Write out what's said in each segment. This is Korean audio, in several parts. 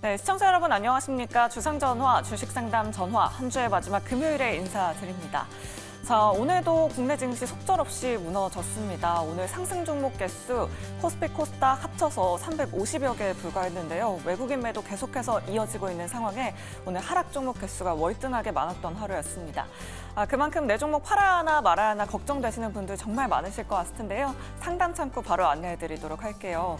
네, 시청자 여러분 안녕하십니까? 주상전화, 주식상담 전화 한 주의 마지막 금요일에 인사드립니다. 자, 오늘도 국내 증시 속절없이 무너졌습니다. 오늘 상승 종목 개수 코스피 코스닥 합쳐서 350여 개에 불과했는데요. 외국인 매도 계속해서 이어지고 있는 상황에 오늘 하락 종목 개수가 월등하게 많았던 하루였습니다. 그만큼 내 종목 팔아야 하나 말아야 하나 걱정되시는 분들 정말 많으실 것 같은데요. 상담 참고 바로 안내해드리도록 할게요.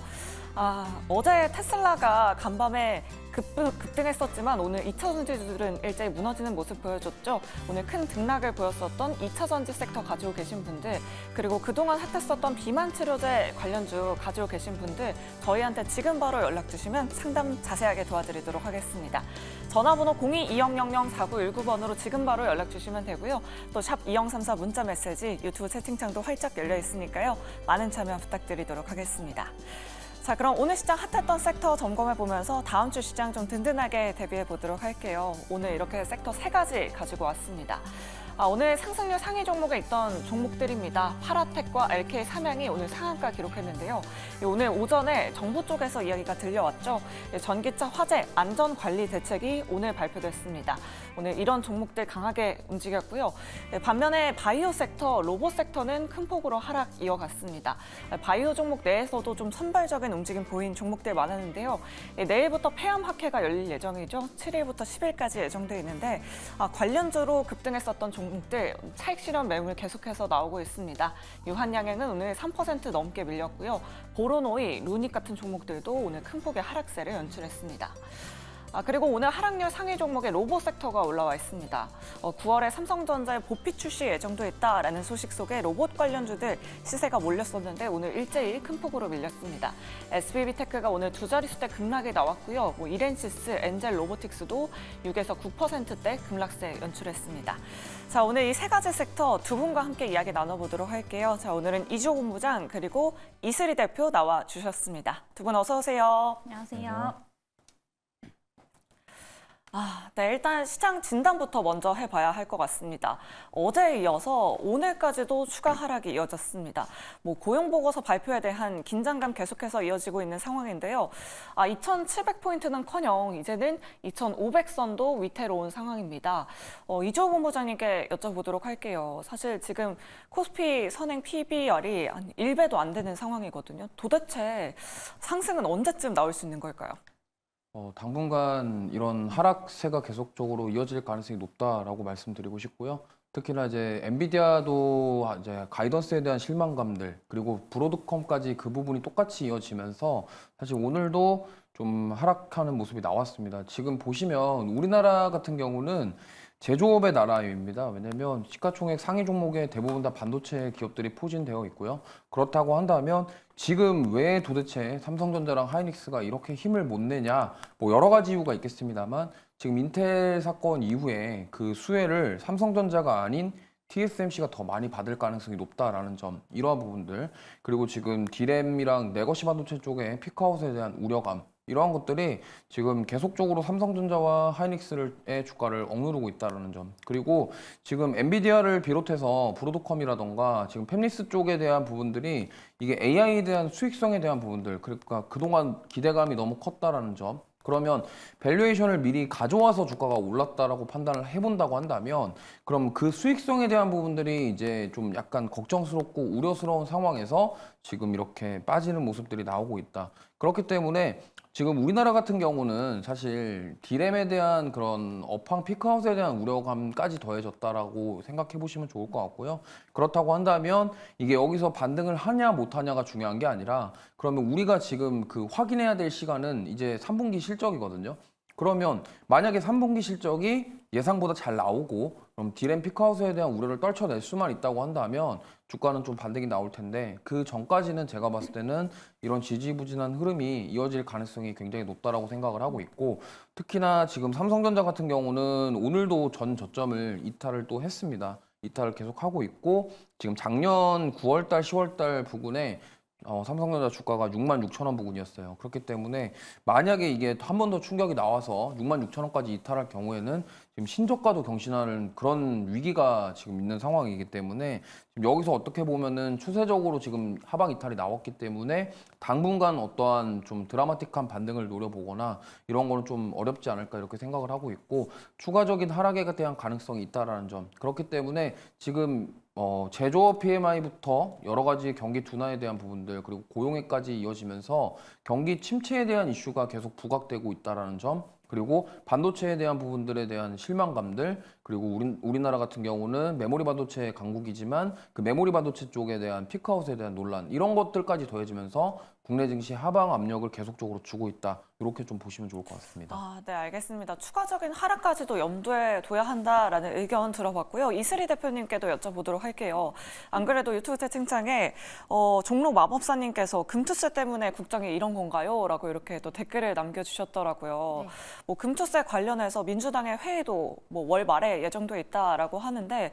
어제 테슬라가 간밤에 급등했었지만 오늘 2차 전지주들은 일제히 무너지는 모습 보여줬죠. 오늘 큰 등락을 보였었던 2차 전지 섹터 가지고 계신 분들, 그리고 그동안 핫했었던 비만 치료제 관련주 가지고 계신 분들, 저희한테 지금 바로 연락 주시면 상담 자세하게 도와드리도록 하겠습니다. 전화번호 02-2000-4919번으로 지금 바로 연락 주시면 되고요. 또 샵 2034 문자 메시지, 유튜브 채팅창도 활짝 열려 있으니까요. 많은 참여 부탁드리도록 하겠습니다. 자, 그럼 오늘 시장 핫했던 섹터 점검해보면서 다음 주 시장 좀 든든하게 대비해보도록 할게요. 오늘 이렇게 섹터 3가지 가지고 왔습니다. 오늘 상승률 상위 종목에 있던 종목들입니다. 파라텍과 LK 삼양이 오늘 상한가 기록했는데요. 오늘 오전에 정부 쪽에서 이야기가 들려왔죠. 전기차 화재 안전관리 대책이 오늘 발표됐습니다. 오늘 이런 종목들 강하게 움직였고요. 반면에 바이오 섹터, 로봇 섹터는 큰 폭으로 하락 이어갔습니다. 바이오 종목 내에서도 좀 선발적인 움직임 보인 종목들 많았는데요. 내일부터 폐암학회가 열릴 예정이죠. 7일부터 10일까지 예정돼 있는데 관련주로 급등했었던 종목들 차익 실현 매물 계속해서 나오고 있습니다. 유한양행은 오늘 3% 넘게 밀렸고요. 보로노이, 루닉 같은 종목들도 오늘 큰 폭의 하락세를 연출했습니다. 그리고 오늘 하락률 상위 종목의 로봇 섹터가 올라와 있습니다. 9월에 삼성전자의 보피 출시 예정도 있다라는 소식 속에 로봇 관련주들 시세가 몰렸었는데 오늘 일제히 큰 폭으로 밀렸습니다. SBB테크가 오늘 두 자릿수대 급락이 나왔고요. 이렌시스, 엔젤 로보틱스도 6에서 9%대 급락세 연출했습니다. 자, 오늘 이 세 가지 섹터 두 분과 함께 이야기 나눠보도록 할게요. 자, 오늘은 이주호 본부장 그리고 이슬이 대표 나와 주셨습니다. 두 분 어서 오세요. 안녕하세요. 네, 일단 시장 진단부터 먼저 해봐야 할 것 같습니다. 어제에 이어서 오늘까지도 추가 하락이 이어졌습니다. 고용보고서 발표에 대한 긴장감 계속해서 이어지고 있는 상황인데요. 2,700포인트는커녕 이제는 2,500선도 위태로운 상황입니다. 이주호 본부장님께 여쭤보도록 할게요. 사실 지금 코스피 선행 PBR이 한 1배도 안 되는 상황이거든요. 도대체 상승은 언제쯤 나올 수 있는 걸까요? 당분간 이런 하락세가 계속적으로 이어질 가능성이 높다라고 말씀드리고 싶고요. 특히나 이제 엔비디아도 이제 가이던스에 대한 실망감들, 그리고 브로드컴까지 그 부분이 똑같이 이어지면서 사실 오늘도 좀 하락하는 모습이 나왔습니다. 지금 보시면 우리나라 같은 경우는 제조업의 나라입니다. 왜냐하면 시가총액 상위 종목에 대부분 다 반도체 기업들이 포진되어 있고요. 그렇다고 한다면 지금 왜 도대체 삼성전자랑 하이닉스가 이렇게 힘을 못 내냐, 여러 가지 이유가 있겠습니다만 지금 인텔 사건 이후에 그 수혜를 삼성전자가 아닌 TSMC가 더 많이 받을 가능성이 높다라는 점, 이러한 부분들, 그리고 지금 D램이랑 레거시 반도체 쪽에 피크아웃에 대한 우려감, 이러한 것들이 지금 계속적으로 삼성전자와 하이닉스의 주가를 억누르고 있다는 점, 그리고 지금 엔비디아를 비롯해서 브로드컴이라던가 지금 팹리스 쪽에 대한 부분들이 이게 AI에 대한 수익성에 대한 부분들, 그러니까 그동안 기대감이 너무 컸다라는 점, 그러면 밸류에이션을 미리 가져와서 주가가 올랐다라고 판단을 해본다고 한다면 그럼 그 수익성에 대한 부분들이 이제 좀 약간 걱정스럽고 우려스러운 상황에서 지금 이렇게 빠지는 모습들이 나오고 있다. 그렇기 때문에 지금 우리나라 같은 경우는 사실 D램에 대한 그런 업황 피크아웃에 대한 우려감까지 더해졌다라고 생각해 보시면 좋을 것 같고요. 그렇다고 한다면 이게 여기서 반등을 하냐 못하냐가 중요한 게 아니라 그러면 우리가 지금 그 확인해야 될 시간은 이제 3분기 실적이거든요. 그러면 만약에 3분기 실적이 예상보다 잘 나오고 그럼 D램 피크아웃에 대한 우려를 떨쳐낼 수만 있다고 한다면 주가는 좀 반등이 나올 텐데 그 전까지는 제가 봤을 때는 이런 지지부진한 흐름이 이어질 가능성이 굉장히 높다라고 생각을 하고 있고, 특히나 지금 삼성전자 같은 경우는 오늘도 전 저점을 이탈을 또 했습니다. 이탈을 계속 하고 있고 지금 작년 9월달, 10월달 부근에 삼성전자 주가가 66,000원 부근이었어요. 그렇기 때문에 만약에 이게 한 번 더 충격이 나와서 66,000원까지 이탈할 경우에는 지금 신저가도 경신하는 그런 위기가 지금 있는 상황이기 때문에 지금 여기서 어떻게 보면은 추세적으로 지금 하방 이탈이 나왔기 때문에 당분간 어떠한 좀 드라마틱한 반등을 노려보거나 이런 거는 좀 어렵지 않을까 이렇게 생각을 하고 있고 추가적인 하락에 대한 가능성이 있다라는 점. 그렇기 때문에 지금 제조업 PMI부터 여러 가지 경기 둔화에 대한 부분들 그리고 고용에까지 이어지면서 경기 침체에 대한 이슈가 계속 부각되고 있다라는 점. 그리고 반도체에 대한 부분들에 대한 실망감들 그리고 우리나라 같은 경우는 메모리 반도체 강국이지만 그 메모리 반도체 쪽에 대한 피크아웃에 대한 논란 이런 것들까지 더해지면서 국내 증시 하방 압력을 계속적으로 주고 있다. 이렇게 좀 보시면 좋을 것 같습니다. 네, 알겠습니다. 추가적인 하락까지도 염두에 둬야 한다라는 의견 들어봤고요. 이슬이 대표님께도 여쭤보도록 할게요. 안 그래도 유튜브 채팅창에 종로 마법사님께서 금투세 때문에 국정이 이런 건가요? 라고 이렇게 또 댓글을 남겨주셨더라고요. 네. 뭐 금투세 관련해서 민주당의 회의도 뭐 월 말에 예정돼 있다라고 하는데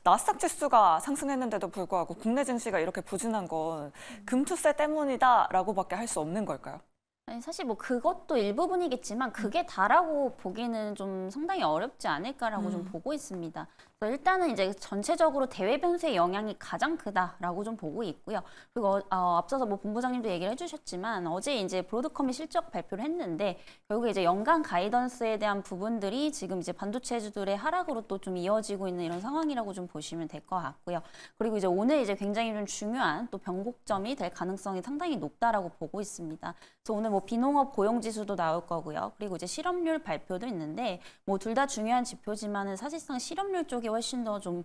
나스닥 지수가 상승했는데도 불구하고 국내 증시가 이렇게 부진한 건 금투세 때문이다라고밖에 할 수 없는 걸까요? 아니, 사실 뭐 그것도 일부분이겠지만 그게 다라고 보기는 좀 상당히 어렵지 않을까라고 좀 보고 있습니다. 그래서 일단은 이제 전체적으로 대외 변수의 영향이 가장 크다라고 좀 보고 있고요. 그리고 앞서서 뭐 본부장님도 얘기를 해주셨지만 어제 이제 브로드컴이 실적 발표를 했는데 결국에 이제 연간 가이던스에 대한 부분들이 지금 이제 반도체주들의 하락으로 또 좀 이어지고 있는 이런 상황이라고 좀 보시면 될 것 같고요. 그리고 이제 오늘 이제 굉장히 좀 중요한 또 변곡점이 될 가능성이 상당히 높다라고 보고 있습니다. 그래서 오늘 뭐 비농업 고용지수도 나올 거고요. 그리고 이제 실업률 발표도 있는데 뭐 둘 다 중요한 지표지만은 사실상 실업률 쪽이 훨씬 더 좀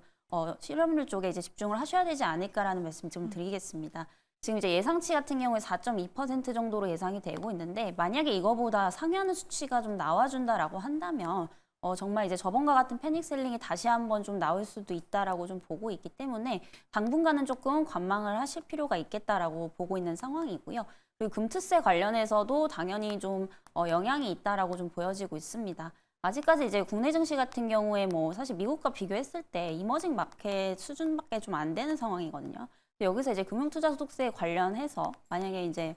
실업률 쪽에 이제 집중을 하셔야 되지 않을까라는 말씀 좀 드리겠습니다. 지금 이제 예상치 같은 경우에 4.2% 정도로 예상이 되고 있는데 만약에 이거보다 상회하는 수치가 좀 나와준다라고 한다면 정말 이제 저번과 같은 패닉 셀링이 다시 한번 좀 나올 수도 있다라고 좀 보고 있기 때문에 당분간은 조금 관망을 하실 필요가 있겠다라고 보고 있는 상황이고요. 그리고 금투세 관련해서도 당연히 좀 영향이 있다라고 좀 보여지고 있습니다. 아직까지 이제 국내 증시 같은 경우에 뭐 사실 미국과 비교했을 때 이머징 마켓 수준밖에 좀 안 되는 상황이거든요. 근데 여기서 이제 금융투자소득세 관련해서 만약에 이제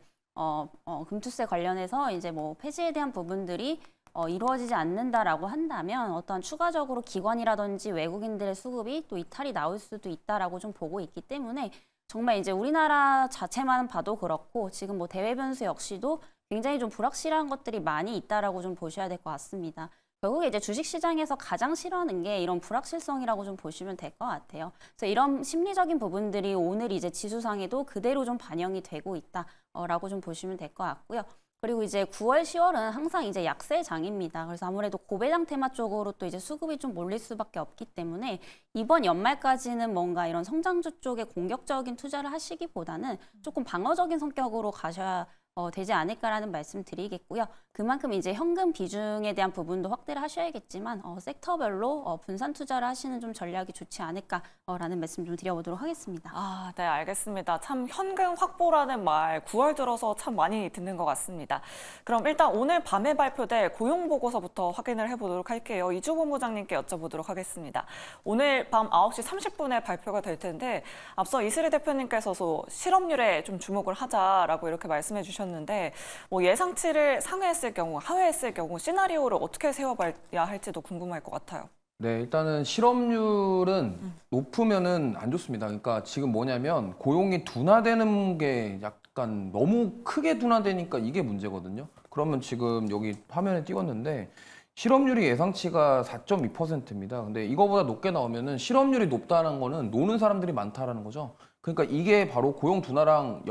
금투세 관련해서 이제 뭐 폐지에 대한 부분들이 이루어지지 않는다라고 한다면 어떠한 추가적으로 기관이라든지 외국인들의 수급이 또 이탈이 나올 수도 있다라고 좀 보고 있기 때문에 정말 이제 우리나라 자체만 봐도 그렇고 지금 뭐 대외 변수 역시도 굉장히 좀 불확실한 것들이 많이 있다라고 좀 보셔야 될 것 같습니다. 결국에 이제 주식시장에서 가장 싫어하는 게 이런 불확실성이라고 좀 보시면 될 것 같아요. 그래서 이런 심리적인 부분들이 오늘 이제 지수상에도 그대로 좀 반영이 되고 있다라고 좀 보시면 될 것 같고요. 그리고 이제 9월, 10월은 항상 이제 약세장입니다. 그래서 아무래도 고배당 테마 쪽으로 또 이제 수급이 좀 몰릴 수밖에 없기 때문에 이번 연말까지는 뭔가 이런 성장주 쪽에 공격적인 투자를 하시기보다는 조금 방어적인 성격으로 가셔야 되지 않을까라는 말씀 드리겠고요. 그만큼 이제 현금 비중에 대한 부분도 확대를 하셔야겠지만 섹터별로 분산 투자를 하시는 좀 전략이 좋지 않을까라는 말씀 좀 드려보도록 하겠습니다. 네, 알겠습니다. 참 현금 확보라는 말 9월 들어서 참 많이 듣는 것 같습니다. 그럼 일단 오늘 밤에 발표될 고용 보고서부터 확인을 해보도록 할게요. 이주 본부장님께 여쭤보도록 하겠습니다. 오늘 밤 9시 30분에 발표가 될 텐데 앞서 이슬이 대표님께서도 실업률에 좀 주목을 하자라고 이렇게 말씀해 주셨는데 뭐 예상치를 상회했을 경우, 하회했을 경우 시나리오를 어떻게 세워봐야 할지도 궁금할 것 같아요. 네, 일단은 실업률은 높으면은 안 좋습니다. 그러니까 지금 뭐냐면 고용이 둔화되는 게 약간 너무 크게 둔화되니까 이게 문제거든요. 그러면 지금 여기 화면에 띄웠는데 실업률이 예상치가 4.2%입니다. 근데 이거보다 높게 나오면은 실업률이 높다는 거는 노는 사람들이 많다라는 거죠. 그러니까 이게 바로 고용 둔화랑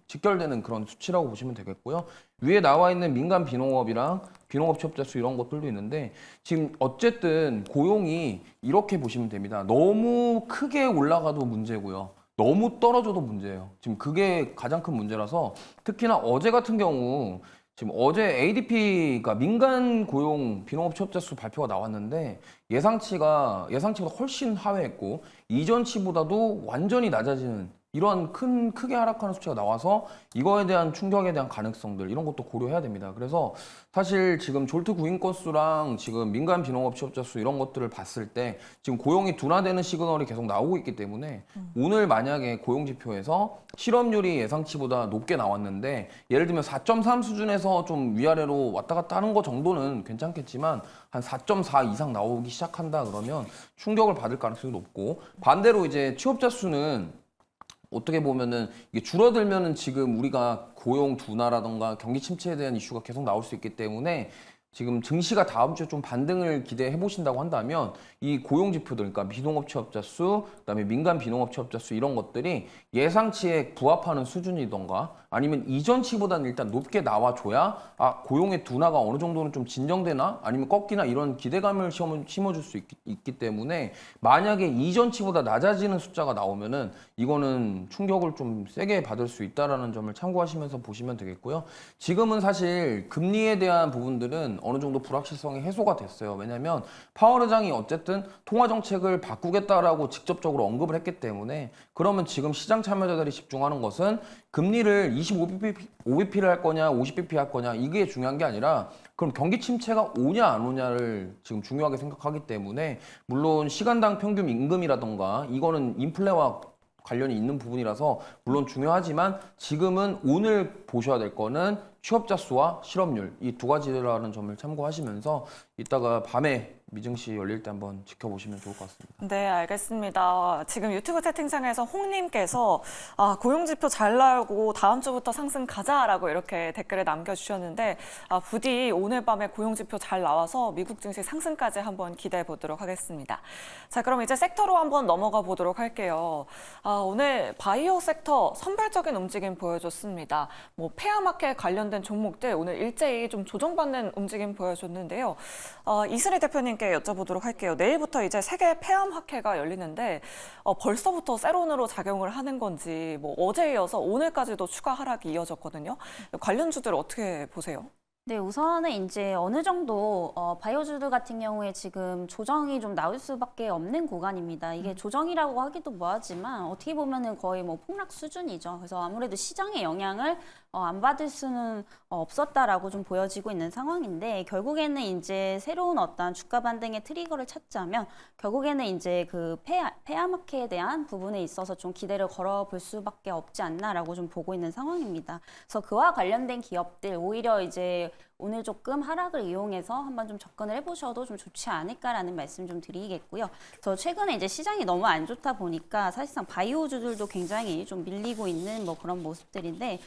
직결되는 그런 수치라고 보시면 되겠고요. 위에 나와 있는 민간 비농업이랑 비농업 취업자 수 이런 것들도 있는데 지금 어쨌든 고용이 이렇게 보시면 됩니다. 너무 크게 올라가도 문제고요. 너무 떨어져도 문제예요. 지금 그게 가장 큰 문제라서 특히나 어제 같은 경우 지금 어제 ADP가 민간 고용 비농업 취업자 수 발표가 나왔는데 예상치보다 훨씬 하회했고 이전치보다도 완전히 낮아지는 이러한 크게 하락하는 수치가 나와서 이거에 대한 충격에 대한 가능성들 이런 것도 고려해야 됩니다. 그래서 사실 지금 졸트 구인 건수랑 지금 민간 비농업 취업자 수 이런 것들을 봤을 때 지금 고용이 둔화되는 시그널이 계속 나오고 있기 때문에 오늘 만약에 고용 지표에서 실업률이 예상치보다 높게 나왔는데 예를 들면 4.3 수준에서 좀 위아래로 왔다 갔다 하는 거 정도는 괜찮겠지만 한 4.4 이상 나오기 시작한다 그러면 충격을 받을 가능성이 높고 반대로 이제 취업자 수는 어떻게 보면은 이게 줄어들면은 지금 우리가 고용 둔화라던가 경기 침체에 대한 이슈가 계속 나올 수 있기 때문에 지금 증시가 다음 주에 좀 반등을 기대해 보신다고 한다면 이 고용 지표들, 그러니까 비농업 취업자 수, 그다음에 민간 비농업 취업자 수 이런 것들이 예상치에 부합하는 수준이던가 아니면 이전치보다는 일단 높게 나와줘야 고용의 둔화가 어느 정도는 좀 진정되나 아니면 꺾이나 이런 기대감을 심어줄 수 있기 때문에 만약에 이전치보다 낮아지는 숫자가 나오면은 이거는 충격을 좀 세게 받을 수 있다라는 점을 참고하시면서 보시면 되겠고요. 지금은 사실 금리에 대한 부분들은 어느 정도 불확실성이 해소가 됐어요. 왜냐하면 파월 의장이 어쨌든 통화 정책을 바꾸겠다라고 직접적으로 언급을 했기 때문에 그러면 지금 시장 참여자들이 집중하는 것은 금리를 25bp를 할 거냐 50bp 할 거냐 이게 중요한 게 아니라 그럼 경기 침체가 오냐 안 오냐를 지금 중요하게 생각하기 때문에 물론 시간당 평균 임금이라던가 이거는 인플레와 관련이 있는 부분이라서 물론 중요하지만 지금은 오늘 보셔야 될 거는 취업자 수와 실업률 이 두 가지라는 점을 참고하시면서 이따가 밤에 미증시 열릴 때 한번 지켜보시면 좋을 것 같습니다. 네, 알겠습니다. 지금 유튜브 채팅창에서 홍님께서 고용지표 잘 나오고 다음 주부터 상승 가자라고 이렇게 댓글을 남겨주셨는데 부디 오늘 밤에 고용지표 잘 나와서 미국 증시 상승까지 한번 기대해 보도록 하겠습니다. 자, 그럼 이제 섹터로 한번 넘어가 보도록 할게요. 오늘 바이오 섹터 선발적인 움직임 보여줬습니다. 뭐 폐암학회 관련된 종목들 오늘 일제히 좀 조정받는 움직임 보여줬는데요. 이슬희 대표님께 여쭤보도록 할게요. 내일부터 이제 세계 폐암학회가 열리는데 벌써부터 세론으로 작용을 하는 건지 뭐 어제에 이어서 오늘까지도 추가 하락이 이어졌거든요. 관련주들 어떻게 보세요? 네, 우선은 이제 어느 정도 바이오주들 같은 경우에 지금 조정이 좀 나올 수밖에 없는 구간입니다. 이게 조정이라고 하기도 뭐하지만 어떻게 보면은 거의 뭐 폭락 수준이죠. 그래서 아무래도 시장의 영향을 안 받을 수는 없었다라고 좀 보여지고 있는 상황인데 결국에는 이제 새로운 어떤 주가 반등의 트리거를 찾자면 결국에는 이제 그 폐암학회에 대한 부분에 있어서 좀 기대를 걸어볼 수밖에 없지 않나라고 좀 보고 있는 상황입니다. 그래서 그와 관련된 기업들 오히려 이제 오늘 조금 하락을 이용해서 한번 좀 접근을 해보셔도 좀 좋지 않을까라는 말씀 좀 드리겠고요. 저 최근에 이제 시장이 너무 안 좋다 보니까 사실상 바이오주들도 굉장히 좀 밀리고 있는 뭐 그런 모습들인데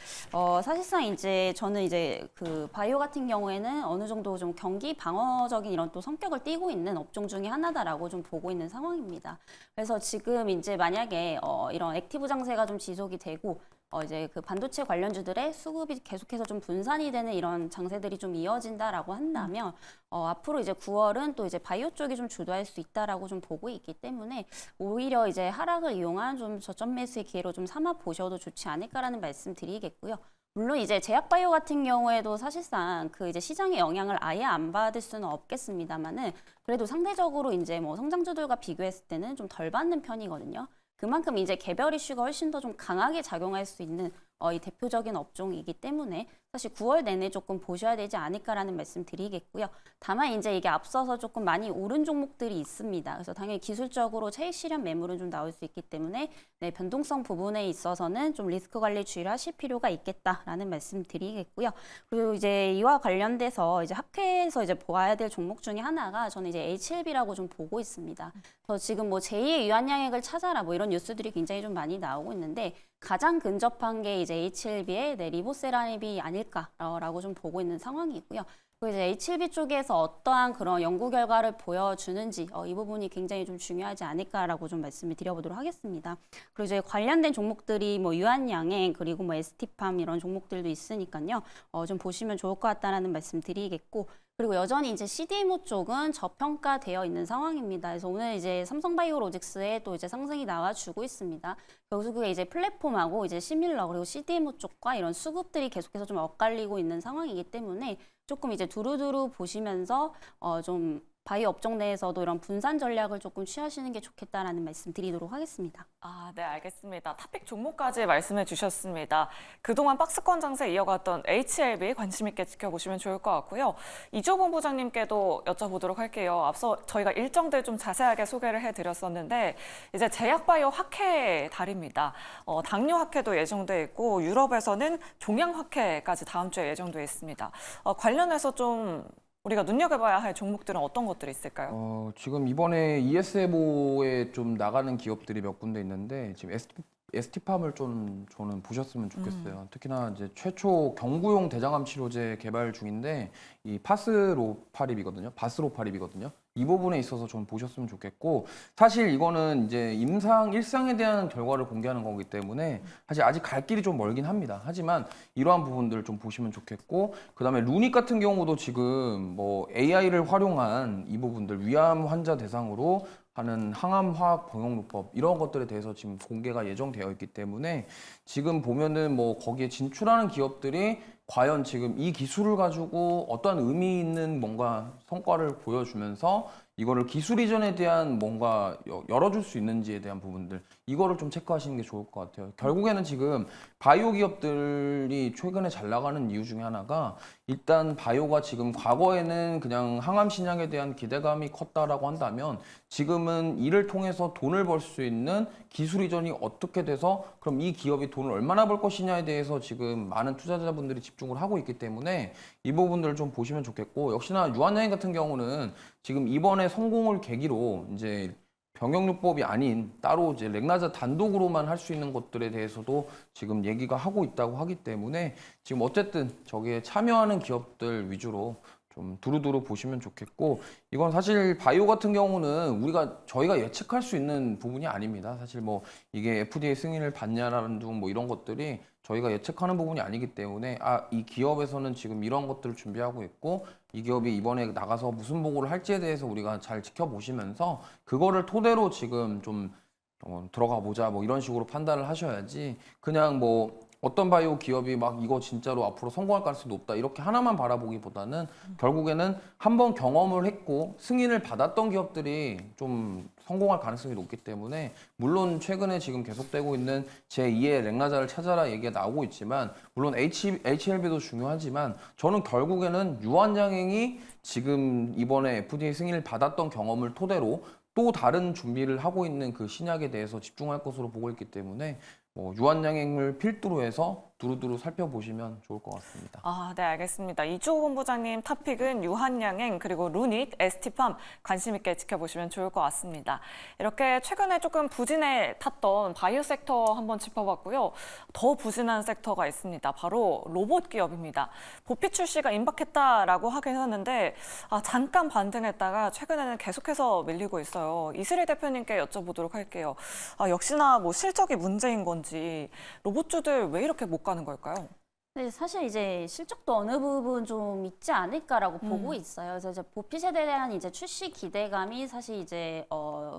사실상 이제 저는 이제 그 바이오 같은 경우에는 어느 정도 좀 경기 방어적인 이런 또 성격을 띠고 있는 업종 중에 하나다라고 좀 보고 있는 상황입니다. 그래서 지금 이제 만약에 이런 액티브 장세가 좀 지속이 되고 이제 그 반도체 관련주들의 수급이 계속해서 좀 분산이 되는 이런 장세들이 좀 이어진다라고 한다면 앞으로 이제 9월은 또 이제 바이오 쪽이 좀 주도할 수 있다라고 좀 보고 있기 때문에 오히려 이제 하락을 이용한 좀 저점 매수의 기회로 좀 삼아 보셔도 좋지 않을까라는 말씀 드리겠고요. 물론 이제 제약바이오 같은 경우에도 사실상 그 이제 시장의 영향을 아예 안 받을 수는 없겠습니다만은 그래도 상대적으로 이제 뭐 성장주들과 비교했을 때는 좀 덜 받는 편이거든요. 그만큼 이제 개별 이슈가 훨씬 더 좀 강하게 작용할 수 있는 이 대표적인 업종이기 때문에 사실 9월 내내 조금 보셔야 되지 않을까라는 말씀 드리겠고요. 다만 이제 이게 앞서서 조금 많이 오른 종목들이 있습니다. 그래서 당연히 기술적으로 차익 실현 매물은 좀 나올 수 있기 때문에 네, 변동성 부분에 있어서는 좀 리스크 관리 주의를 하실 필요가 있겠다라는 말씀 드리겠고요. 그리고 이제 이와 관련돼서 이제 학회에서 이제 보아야 될 종목 중에 하나가 저는 이제 H7B라고 좀 보고 있습니다. 그래서 지금 뭐 제2의 유한양액을 찾아라 뭐 이런 뉴스들이 굉장히 좀 많이 나오고 있는데 가장 근접한 게 이제 H7B의 리보세라닙이 아닐까라고 좀 보고 있는 상황이고요. 그리고 이제 H7B 쪽에서 어떠한 그런 연구 결과를 보여주는지 이 부분이 굉장히 좀 중요하지 않을까라고 좀 말씀을 드려보도록 하겠습니다. 그리고 이제 관련된 종목들이 뭐 유한양행 그리고 뭐 ST팜 이런 종목들도 있으니까요. 좀 보시면 좋을 것 같다라는 말씀 드리겠고. 그리고 여전히 이제 CDMO 쪽은 저평가되어 있는 상황입니다. 그래서 오늘 이제 삼성바이오로직스에 또 이제 상승이 나와주고 있습니다. 결국에 이제 플랫폼하고 이제 시밀러 그리고 CDMO 쪽과 이런 수급들이 계속해서 좀 엇갈리고 있는 상황이기 때문에 조금 이제 두루두루 보시면서 좀 바이오 업종 내에서도 이런 분산 전략을 조금 취하시는 게 좋겠다라는 말씀 드리도록 하겠습니다. 네, 알겠습니다. 탑픽 종목까지 말씀해 주셨습니다. 그동안 박스권 장세 이어갔던 HLB 관심 있게 지켜보시면 좋을 것 같고요. 이조 본부장님께도 여쭤보도록 할게요. 앞서 저희가 일정들 좀 자세하게 소개를 해드렸었는데 이제 제약바이오 학회 달입니다. 당뇨 학회도 예정돼 있고 유럽에서는 종양 학회까지 다음 주에 예정돼 있습니다. 관련해서 좀 우리가 눈여겨봐야 할 종목들은 어떤 것들이 있을까요? 지금 이번에 ESFO에 좀 나가는 기업들이 몇 군데 있는데 지금 ST팜을 좀 저는 보셨으면 좋겠어요. 특히나 이제 최초 경구용 대장암 치료제 개발 중인데 이 바스로파립이거든요. 이 부분에 있어서 좀 보셨으면 좋겠고 사실 이거는 이제 일상에 대한 결과를 공개하는 거기 때문에 사실 아직 갈 길이 좀 멀긴 합니다. 하지만 이러한 부분들을 좀 보시면 좋겠고 그다음에 루닉 같은 경우도 지금 뭐 AI를 활용한 이 부분들 위암 환자 대상으로 하는 항암 화학 병용요법 이런 것들에 대해서 지금 공개가 예정되어 있기 때문에 지금 보면은 뭐 거기에 진출하는 기업들이 과연 지금 이 기술을 가지고 어떠한 의미 있는 뭔가 성과를 보여주면서 이거를 기술 이전에 대한 뭔가 열어줄 수 있는지에 대한 부분들 이거를 좀 체크하시는 게 좋을 것 같아요. 결국에는 지금 바이오 기업들이 최근에 잘 나가는 이유 중에 하나가 일단 바이오가 지금 과거에는 그냥 항암 신약에 대한 기대감이 컸다라고 한다면 지금은 이를 통해서 돈을 벌 수 있는 기술 이전이 어떻게 돼서 그럼 이 기업이 돈을 얼마나 벌 것이냐에 대해서 지금 많은 투자자분들이 집중을 하고 있기 때문에 이 부분들을 좀 보시면 좋겠고 역시나 유한양행 같은 경우는 지금 이번에 성공을 계기로 이제 병용요법이 아닌 따로 이제 렉나자 단독으로만 할 수 있는 것들에 대해서도 지금 얘기가 하고 있다고 하기 때문에 지금 어쨌든 저기에 참여하는 기업들 위주로 좀 두루두루 보시면 좋겠고 이건 사실 바이오 같은 경우는 저희가 예측할 수 있는 부분이 아닙니다. 사실 뭐 이게 FDA 승인을 받냐라는 등 뭐 이런 것들이 저희가 예측하는 부분이 아니기 때문에 이 기업에서는 지금 이런 것들을 준비하고 있고 이 기업이 이번에 나가서 무슨 보고를 할지에 대해서 우리가 잘 지켜보시면서 그거를 토대로 지금 좀 들어가 보자 뭐 이런 식으로 판단을 하셔야지 그냥 뭐 어떤 바이오 기업이 막 이거 진짜로 앞으로 성공할 가능성이 높다 이렇게 하나만 바라보기보다는 결국에는 한번 경험을 했고 승인을 받았던 기업들이 좀 성공할 가능성이 높기 때문에 물론 최근에 지금 계속되고 있는 제2의 렉나자를 찾아라 얘기가 나오고 있지만 물론 HLB도 중요하지만 저는 결국에는 유한양행이 지금 이번에 FDA 승인을 받았던 경험을 토대로 또 다른 준비를 하고 있는 그 신약에 대해서 집중할 것으로 보고 있기 때문에 유한양행을 필두로 해서 두루두루 살펴보시면 좋을 것 같습니다. 네, 알겠습니다. 이주호 본부장님 탑픽은 유한양행 그리고 루닛, ST팜 관심 있게 지켜보시면 좋을 것 같습니다. 이렇게 최근에 조금 부진에 탔던 바이오 섹터 한번 짚어봤고요. 더 부진한 섹터가 있습니다. 바로 로봇 기업입니다. 보피 출시가 임박했다라고 하긴 하는데 잠깐 반등했다가 최근에는 계속해서 밀리고 있어요. 이슬희 대표님께 여쭤보도록 할게요. 역시나 뭐 실적이 문제인 건지 로봇주들 왜 이렇게 못 가는 걸까요? 네, 사실 이제 실적도 어느 부분 좀 있지 않을까라고 보고 있어요. 그래서 이제 보핏에 대한 이제 출시 기대감이 사실 이제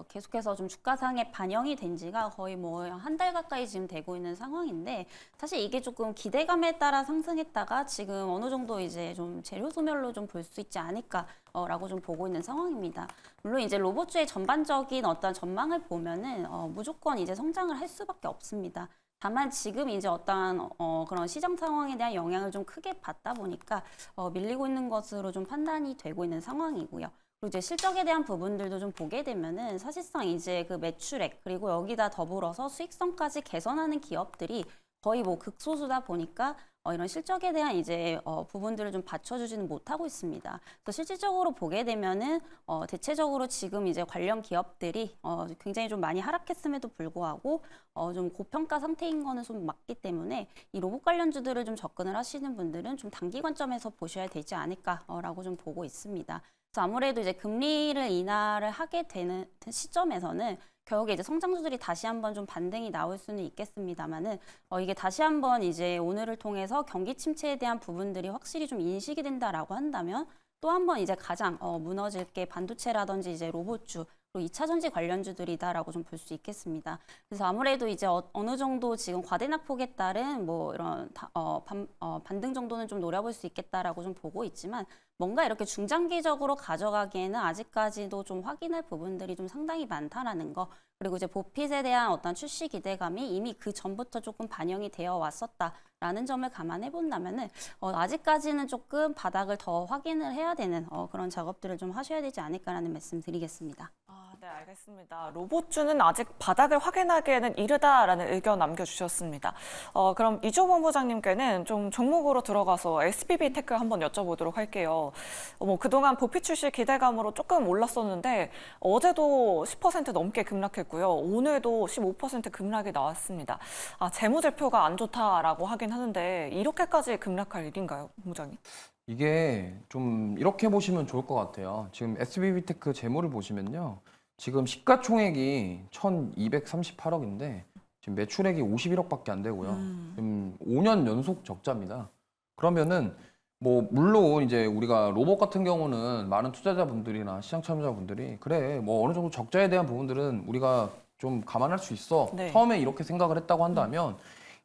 계속해서 좀 주가상에 반영이 된 지가 거의 뭐 한 달 가까이 지금 되고 있는 상황인데 사실 이게 조금 기대감에 따라 상승했다가 지금 어느 정도 이제 좀 재료 소멸로 좀 볼 수 있지 않을까라고 좀 보고 있는 상황입니다. 물론 이제 로봇주의 전반적인 어떤 전망을 보면은 무조건 이제 성장을 할 수밖에 없습니다. 다만 지금 이제 어떠한 그런 시장 상황에 대한 영향을 좀 크게 받다 보니까 밀리고 있는 것으로 좀 판단이 되고 있는 상황이고요. 그리고 이제 실적에 대한 부분들도 좀 보게 되면은 사실상 이제 그 매출액 그리고 여기다 더불어서 수익성까지 개선하는 기업들이 거의 뭐 극소수다 보니까 이런 실적에 대한 이제 부분들을 좀 받쳐주지는 못하고 있습니다. 그래서 실질적으로 보게 되면은 대체적으로 지금 이제 관련 기업들이 굉장히 좀 많이 하락했음에도 불구하고 좀 고평가 상태인 거는 좀 맞기 때문에 이 로봇 관련주들을 좀 접근을 하시는 분들은 좀 단기 관점에서 보셔야 되지 않을까라고 좀 보고 있습니다. 그래서 아무래도 이제 금리를 인하를 하게 되는 시점에서는 결국에 이제 성장주들이 다시 한번 좀 반등이 나올 수는 있겠습니다만은 이게 다시 한번 이제 오늘을 통해서 경기 침체에 대한 부분들이 확실히 좀 인식이 된다라고 한다면 또 한번 이제 가장 무너질 게 반도체라든지 이제 로봇주 그리고 2차 전지 관련주들이다라고 좀 볼 수 있겠습니다. 그래서 아무래도 이제 어느 정도 지금 과대낙폭에 따른 뭐 이런 반등 정도는 좀 노려볼 수 있겠다라고 좀 보고 있지만 뭔가 이렇게 중장기적으로 가져가기에는 아직까지도 좀 확인할 부분들이 좀 상당히 많다라는 거. 그리고 이제 보핏에 대한 어떤 출시 기대감이 이미 그 전부터 조금 반영이 되어 왔었다라는 점을 감안해 본다면은 아직까지는 조금 바닥을 더 확인을 해야 되는 그런 작업들을 좀 하셔야 되지 않을까라는 말씀 드리겠습니다. 네, 알겠습니다. 로봇주는 아직 바닥을 확인하기에는 이르다라는 의견 남겨주셨습니다. 그럼 이조 본부장님께는 좀 종목으로 들어가서 SBB 테크 한번 여쭤보도록 할게요. 그동안 보핏 출시 기대감으로 조금 올랐었는데 어제도 10% 넘게 급락했고요. 오늘도 15% 급락이 나왔습니다. 재무제표가 안 좋다라고 하긴 하는데 이렇게까지 급락할 일인가요, 본부장님? 이게 좀 이렇게 보시면 좋을 것 같아요. 지금 SBB테크 재무를 보시면요. 지금 시가총액이 1,238억인데 지금 매출액이 51억밖에 안 되고요. 지금 5년 연속 적자입니다. 그러면은 뭐 물론 이제 우리가 로봇 같은 경우는 많은 투자자분들이나 시장 참여자분들이 그래 뭐 어느 정도 적자에 대한 부분들은 우리가 좀 감안할 수 있어. 네. 처음에 이렇게 생각을 했다고 한다면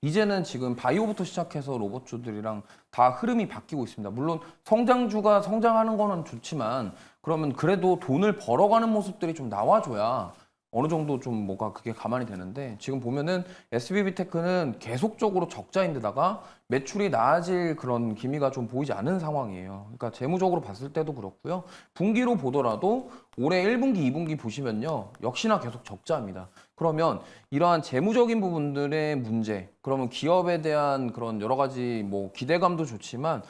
이제는 지금 바이오부터 시작해서 로봇주들이랑 다 흐름이 바뀌고 있습니다. 물론 성장주가 성장하는 거는 좋지만 그러면 그래도 돈을 벌어가는 모습들이 좀 나와줘야 어느 정도 좀 뭐가 그게 가만히 되는데 지금 보면은 SBB테크는 계속적으로 적자인데다가 매출이 나아질 그런 기미가 좀 보이지 않는 상황이에요. 그러니까 재무적으로 봤을 때도 그렇고요. 분기로 보더라도 올해 1분기, 2분기 보시면요. 역시나 계속 적자입니다. 그러면 이러한 재무적인 부분들의 문제, 그러면 기업에 대한 그런 여러 가지 뭐 기대감도 좋지만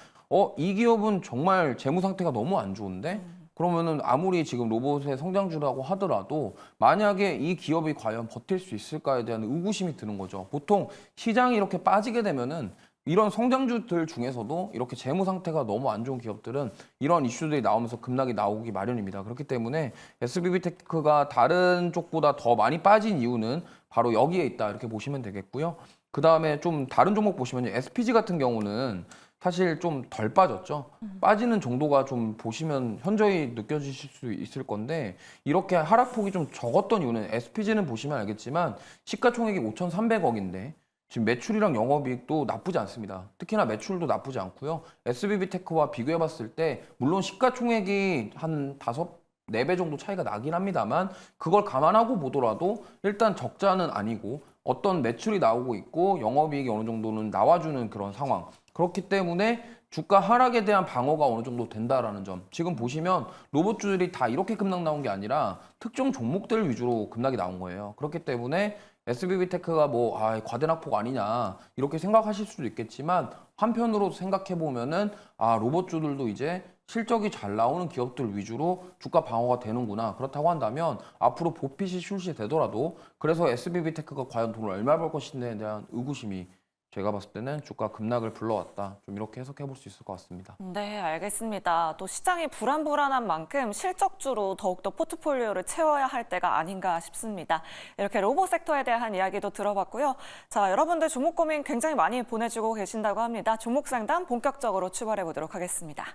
이 기업은 정말 재무 상태가 너무 안 좋은데 그러면은 아무리 지금 로봇의 성장주라고 하더라도 만약에 이 기업이 과연 버틸 수 있을까에 대한 의구심이 드는 거죠. 보통 시장이 이렇게 빠지게 되면은 이런 성장주들 중에서도 이렇게 재무 상태가 너무 안 좋은 기업들은 이런 이슈들이 나오면서 급락이 나오기 마련입니다. 그렇기 때문에 SBB테크가 다른 쪽보다 더 많이 빠진 이유는 바로 여기에 있다 이렇게 보시면 되겠고요. 그 다음에 좀 다른 종목 보시면 SPG 같은 경우는 사실 좀 덜 빠졌죠. 빠지는 정도가 좀 보시면 현저히 느껴지실 수 있을 건데 이렇게 하락폭이 좀 적었던 이유는 SPG는 보시면 알겠지만 시가총액이 5,300억인데 지금 매출이랑 영업이익도 나쁘지 않습니다. 특히나 매출도 나쁘지 않고요. SBB테크와 비교해 봤을 때 물론 시가총액이 한 4배 정도 차이가 나긴 합니다만 그걸 감안하고 보더라도 일단 적자는 아니고 어떤 매출이 나오고 있고 영업이익이 어느 정도는 나와주는 그런 상황. 그렇기 때문에 주가 하락에 대한 방어가 어느 정도 된다라는 점. 지금 보시면 로봇주들이 다 이렇게 급락 나온 게 아니라 특정 종목들 위주로 급락이 나온 거예요. 그렇기 때문에 SBB테크가 뭐 과대낙폭 아니냐 이렇게 생각하실 수도 있겠지만 한편으로 생각해 보면은 로봇주들도 이제 실적이 잘 나오는 기업들 위주로 주가 방어가 되는구나. 그렇다고 한다면 앞으로 보핏이 출시되더라도 그래서 SBB테크가 과연 돈을 얼마 벌 것인지에 대한 의구심이 제가 봤을 때는 주가 급락을 불러왔다. 좀 이렇게 해석해 볼 수 있을 것 같습니다. 네, 알겠습니다. 또 시장이 불안한 만큼 실적주로 더욱더 포트폴리오를 채워야 할 때가 아닌가 싶습니다. 이렇게 로봇 섹터에 대한 이야기도 들어봤고요. 자, 여러분들 종목 고민 굉장히 많이 보내주고 계신다고 합니다. 종목 상담 본격적으로 출발해 보도록 하겠습니다.